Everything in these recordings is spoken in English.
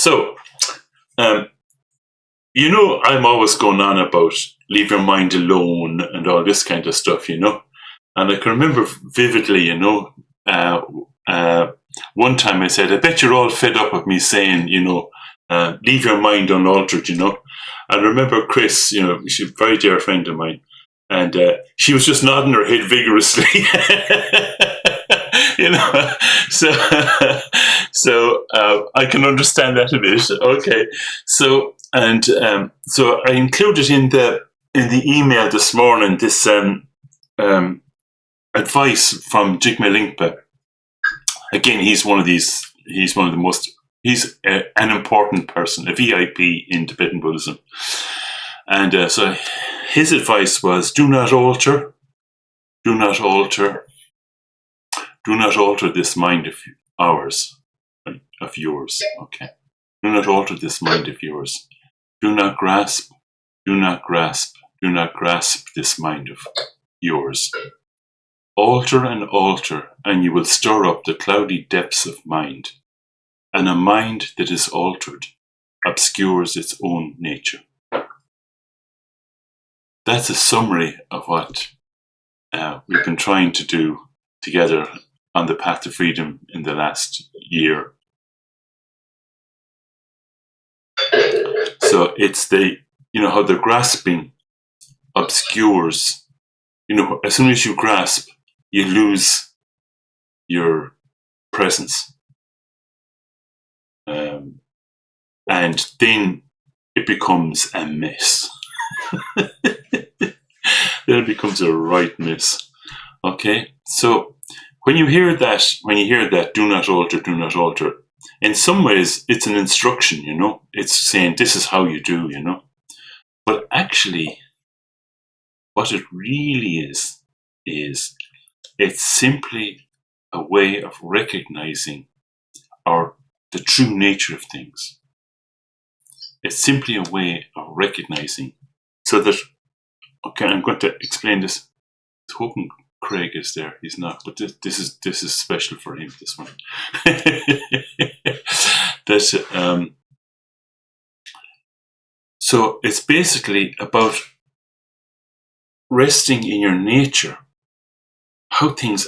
So, um, I'm always going on about leave your mind alone and all this kind of stuff, And I can remember vividly, one time I said, I bet you're all fed up with me saying, leave your mind unaltered, I remember Chris, she's a very dear friend of mine, and she was just nodding her head vigorously. So I can understand that a bit. Okay, so I included in the email this morning this advice from Jigme Linkpa. Again, he's an important person, a VIP in Tibetan Buddhism. And so his advice was, do not alter this mind of yours. Okay. Do not alter this mind of yours. Do not grasp this mind of yours. Alter, and you will stir up the cloudy depths of mind. And a mind that is altered obscures its own nature. That's a summary of what we've been trying to do together on the path to freedom in the last year. So it's how the grasping obscures, as soon as you grasp, you lose your presence. And then it becomes a mess. Then it becomes a right mess. Okay? So when you hear that, do not alter, in some ways it's an instruction, It's saying this is how you do, But actually, what it really is it's simply a way of recognizing the true nature of things. It's simply a way of recognizing so that, okay, I'm going to explain this. I'm hoping Craig is there. He's not, but this is special for him, this one. So it's basically about resting in your nature, how things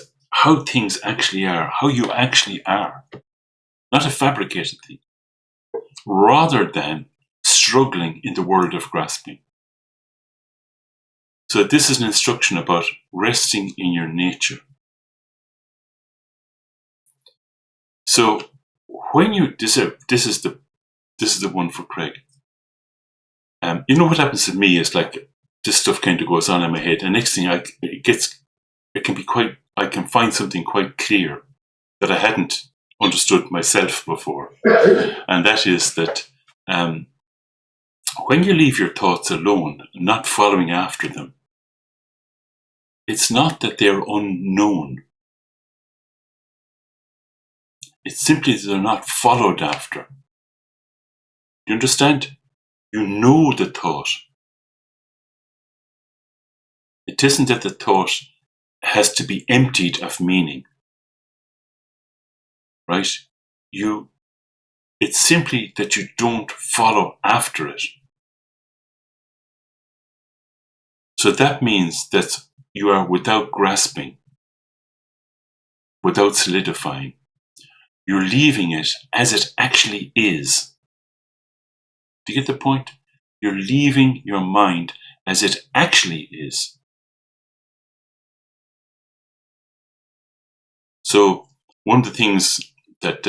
actually are, how you actually are, not a fabricated thing, rather than struggling in the world of grasping. So this is an instruction about resting in your nature. So when you this is the one for Craig. What happens to me is like this stuff kind of goes on in my head, and next thing I can find something quite clear that I hadn't understood myself before, and that is that when you leave your thoughts alone, not following after them, it's not that they're unknown. It's simply that they're not followed after. You understand? You know the thought. It isn't that the thought has to be emptied of meaning. Right? It's simply that you don't follow after it. So that means that you are without grasping, without solidifying. You're leaving it as it actually is. Do you get the point? You're leaving your mind as it actually is. So one of the things that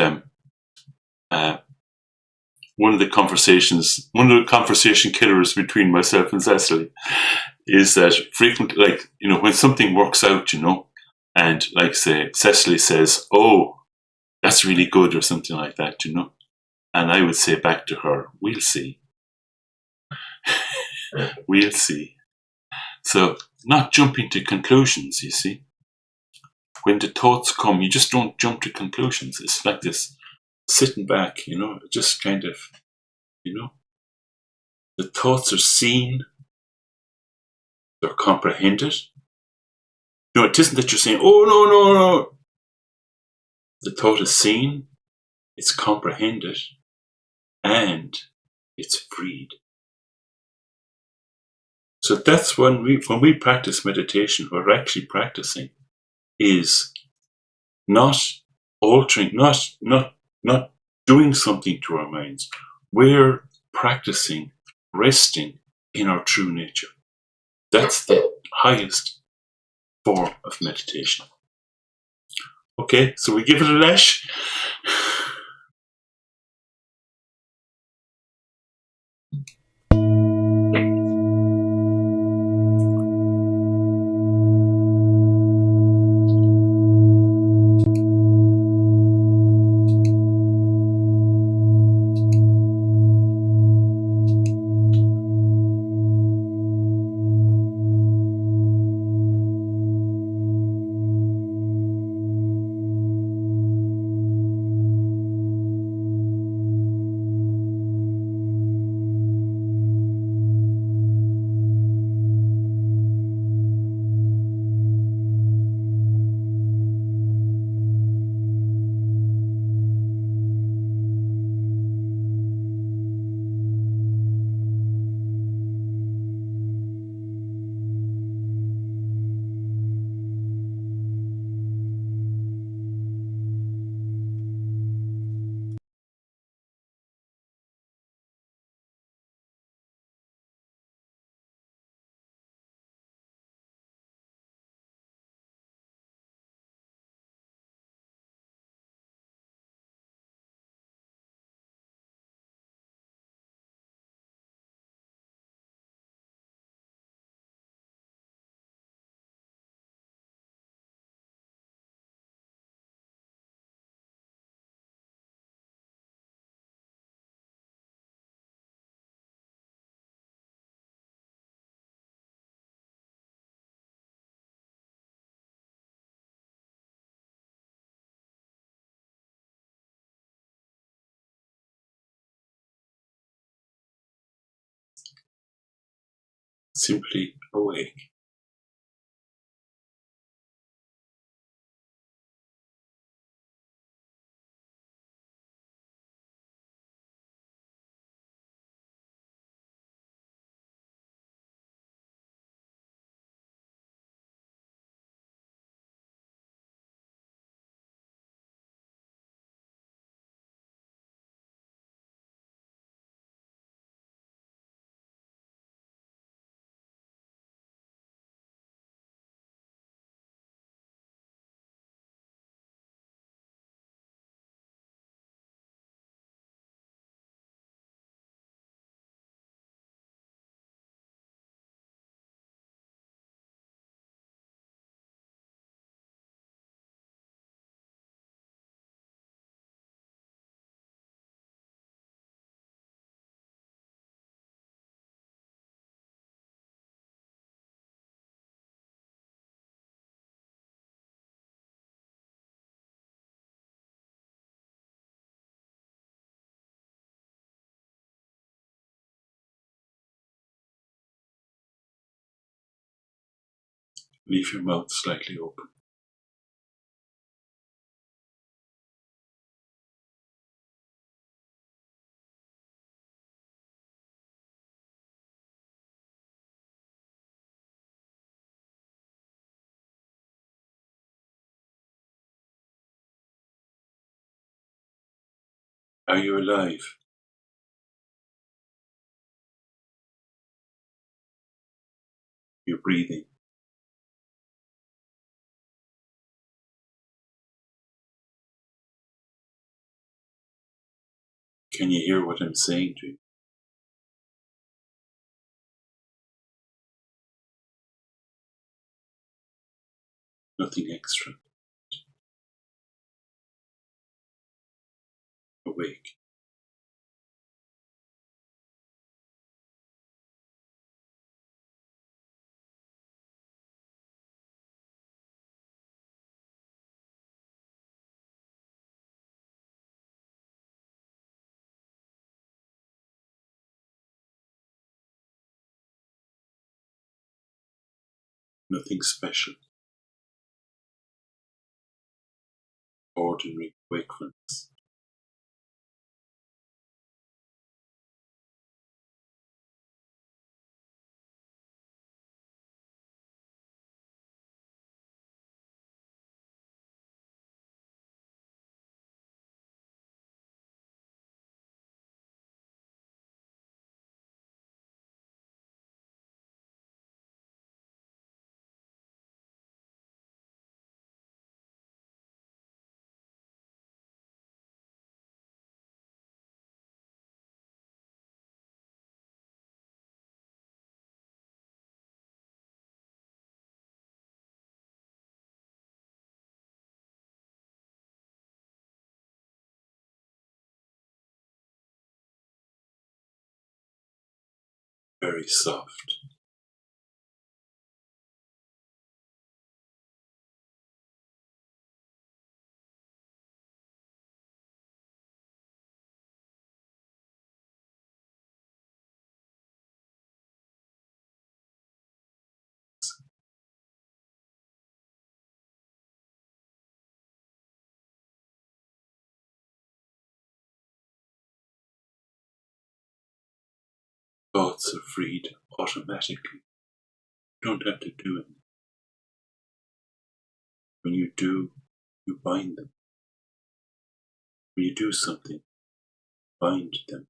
one of the conversation killers between myself and Cecily is that frequently, when something works out, and say Cecily says, "Oh, that's really good," or something like that, and I would say back to her, "We'll see." We'll see. So not jumping to conclusions, you see. When the thoughts come, you just don't jump to conclusions. It's like this sitting back, just kind of, the thoughts are seen, they're comprehended. It isn't that you're saying, "Oh, no. The thought is seen, it's comprehended, and it's freed. So that's when we practice meditation, what we're actually practicing is not altering, not doing something to our minds. We're practicing resting in our true nature. That's the highest form of meditation. Okay, so we give it a lash. Simply awake. Leave your mouth slightly open. Are you alive? You're breathing. Can you hear what I'm saying to you? Nothing extra. Awake. Nothing special. Ordinary wakefulness. very soft. Thoughts are freed automatically. You don't have to do it. When you do, you bind them. When you do something, bind them.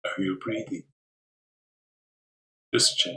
Are you breathing? Just check.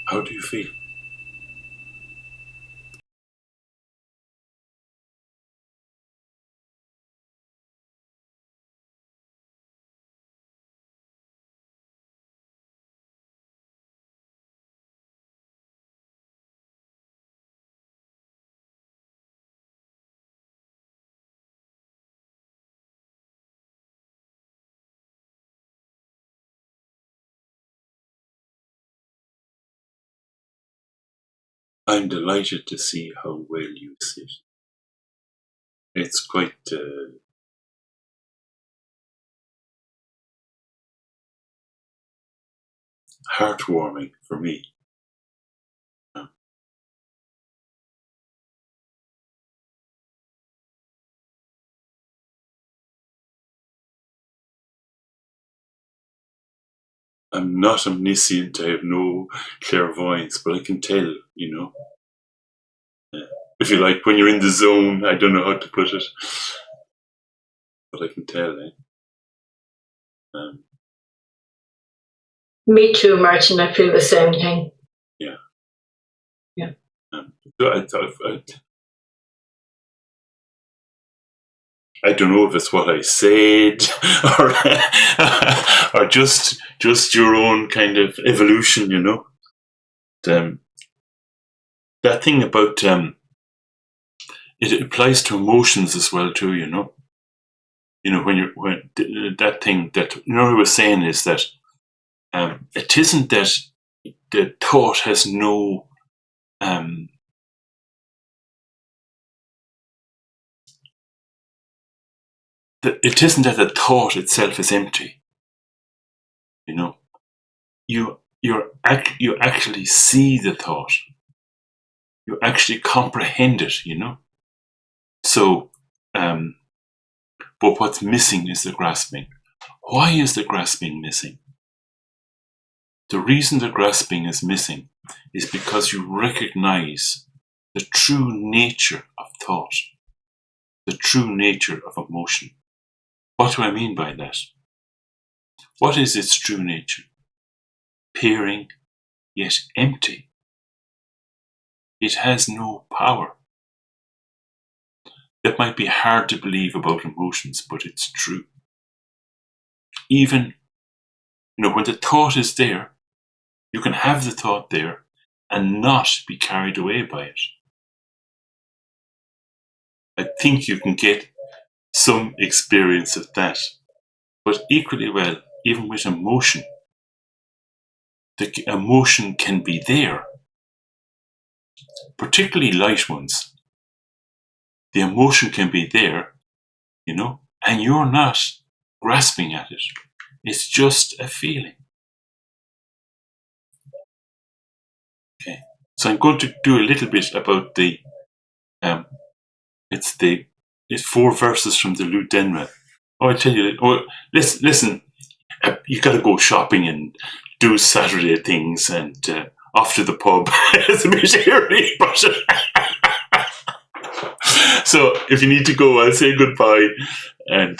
How do you feel? I'm delighted to see how well you sit. It's quite heartwarming for me. I'm not omniscient, I have no clairvoyance, but I can tell, you know. If you like, when you're in the zone, I don't know how to put it, but I can tell, eh? Me too, Martin. I feel the same thing. Yeah. Yeah. I don't know if it's what I said or just your own kind of evolution, you know. That thing about it applies to emotions as well too, you know. You know, when that thing that you know what I was saying is that it isn't that the thought has no it isn't that the thought itself is empty. You know, you actually see the thought. You actually comprehend it. You know, so but what's missing is the grasping. Why is the grasping missing? The reason the grasping is missing is because you recognize the true nature of thought, the true nature of emotion. What do I mean by that? What is its true nature? Peering, yet empty. It has no power. That might be hard to believe about emotions, but it's true. Even, you know, when the thought is there, you can have the thought there and not be carried away by it. I think you can get some experience of that. But equally well, even with emotion, the emotion can be there, particularly light ones. The emotion can be there, you know, and you're not grasping at it. It's just a feeling. Okay, so I'm going to do a little bit about the. It's 4 verses from the Lou Denra. Oh, I tell you. Oh, listen. You got to go shopping and do Saturday things and off to the pub. It's a bit early, but so if you need to go, I'll say goodbye. And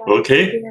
okay.